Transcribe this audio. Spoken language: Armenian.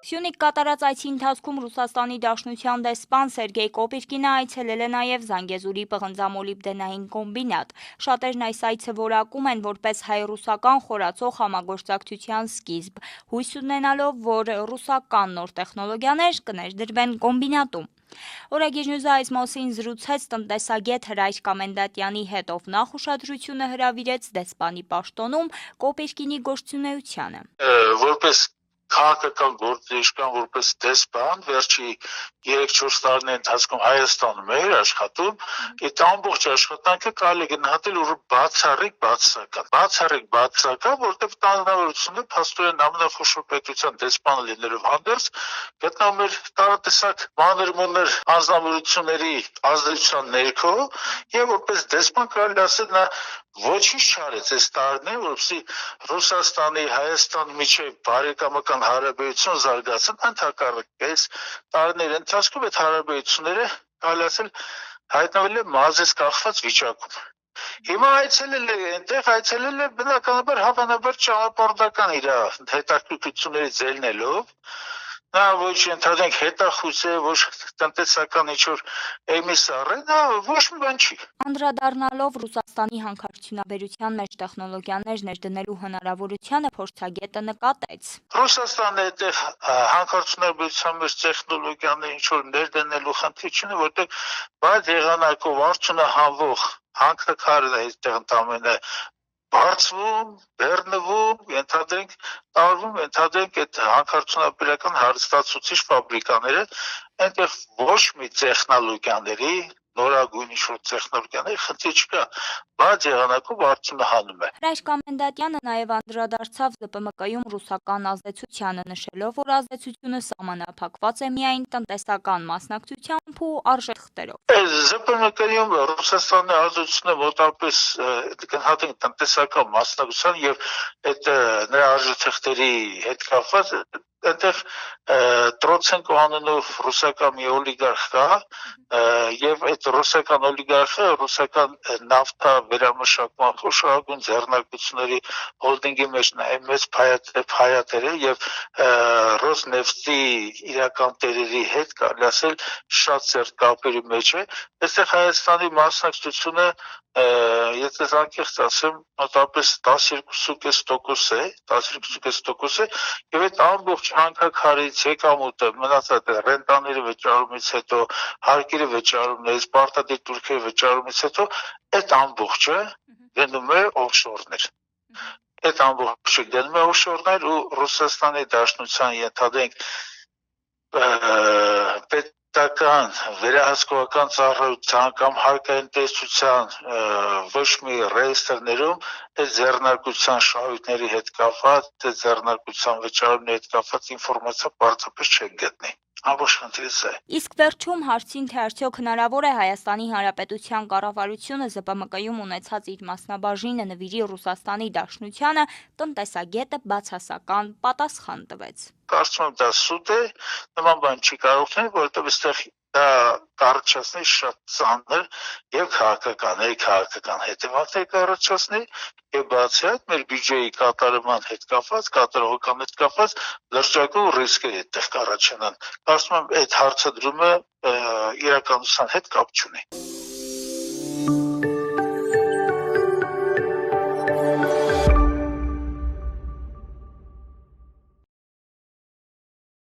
Սյունիք կատարած այցի ընթացքում Ռուսաստանի Դաշնության դեսպան Սերգեյ Կոպիրկինը այցելել է նաև Զանգեզուրի պղնձամոլիբդենային կոմբինատ։ Շատերն այս այցը որակում են որպես հայ-ռուսական խորացող համագործակցության սկիզբ, հույս ունենալով, որ ռուսական նոր տեխնոլոգիաներ կներդրվեն կոմբինատում։ Օրագիր Նյուզը այս մասին զրուցեց տնտեսագետ Հրայր Կամենդատյանի հետ, ով նախ ուշադրությունը հրավիրեց դեսպանի պաշտոնում Կոպիրկինի գործունեությանը։ Որպես քաղաքական գործիչական որպես դեսպան վերջի 3-4 տարիների ընթացքում Հայաստանում էր աշխատում, այդ ամբողջ աշխատանքը կարելի է գնահատել որ բացառիկ, որտեղ տանձնավորությունը փաստորեն ամենախոշոր պետության դեսպանը լինելով հանդերձ գտնվում էր տարատեսակ մանր-մունր անձնավորությունների ազդեցության ներքո եւ որպես դեսպան կարելի ասել նա ոչինչ չարեց այս տարիներին, որովհետեւ Ռուսաստանի, Հայաստանի միջև բարեկամական հարաբերություն զարգացան, ընդհակառակը այս տարիների ընթացքում այդ հարաբերությունները կարելի ասել հայտնվել է մազից կախված վիճակում։ Հիմա այցելել է բնականաբար հավանաբար ճանապարհորդական իր հետաքրքրությունների ձելնելով նա ոչ ընդհանրենք հետախույզ է, ոչ տնտեսական ինչ-որ էմիսար է, դա ոչ մի բան չի։ Անդրադառնալով Ռուսաստանի հանքարդյունաբերության մեջ տեխնոլոգիաներ ներդնելու հնարավորությանը փորձագետը նկատեց։ Ռուսաստանը այդտեղ հանքարդյունաբերության մեջ տեխնոլոգիաներ ինչ-որ ներդնելու խնդիր չունի, որտեղ բայց եղանակով արդյունահանվող հանքաքարն է այդտեղ ընդամենը բարձվում, բեռնվում, տարվում այդ հանքարդյունաբերական հարստացուցիչ ֆաբրիկաները, այնտեղ ոչ մի տեխնոլոգիաների, նորագույն ինչ-որ տեխնոլոգիաների խնդիր չկա, բայց եղանակով արդյունահանում է։ Հրայր Կամենդատյանը նաև անդրադարձավ ԶՊՄԿ-ում ռուսական ազդեցությանը, նշելով, որ ազդեցությունը սահմանափակված է միայն տնտեսական մասնակցությամբ ու արժեքներով։ ԶՊՄԿ-ում Ռուսաստանի ազդեցությունը մոտավորապես գնահատենք տնտեսական մասնակցության եւ այդ նրա արժեքների հետ կապված այնտեղ Տրոցենկո անունով ռուսական մի օլիգարխ կա եւ այդ ռուսական օլիգարխը ռուսական նավթա վերամշակման խոշորագույն ձեռնարկությունների հոլդինգի մեջ նաեւ մեծ փայատեր է եւ Ռոսնեֆտի իրական տերերի հետ կարելի ասել շատ ծեր կապերի մեջ է։ Այստեղ Հայաստանի մասնակցությունը եթե անկեղծ ասեմ մոտավորապես 12.5% է եւ այդ ամբողջ հանքաքարից եկամուտը մնացած ռենտաների վճարումից հետո հարկերի վճարումներից պարտադիր турքերի վճարումից հետո այդ ամբողջը գնում է օֆշորներ այդ ամբողջը գնում է օֆշորներ ու Ռուսաստանի Դաշնության ենթադրենք պետական վերահսկողական ծառայության կամ հարկային տեսության ոչ մի ռեեստրներում այդ ձեռնարկության շահույթների հետ կապված, այդ ձեռնարկության վճարումների հետ կապված ինֆորմացիա պարզապես չեք գտնի։ Ամբողջ խնդիրը է։ Իսկ վերջում հարցին, թե արդյոք հնարավոր է Հայաստանի Հանրապետության կառավարությունը ԶՊՄԿ-ում ունեցած իր մասնաբաժինը նվիրի Ռուսաստանի Դաշնությանը, տնտեսագետը բացասական պատասխան տվեց։ Կարծում եմ դա սուտ է, նման բան չի կարող լինել, որովհետև այստեղ դա կառաջացնի շատ ծանր եւ քաղաքական հետևանքներ կառաջացնի եւ բացի այդ մեր բյուջեի կատարման հետ կապված, կատարողական հետ կապված լրջագույն ռիսկեր այդտեղ կառաջանան։ Կարծում եմ այդ հարցադրումը իրականության հետ կապ չունի։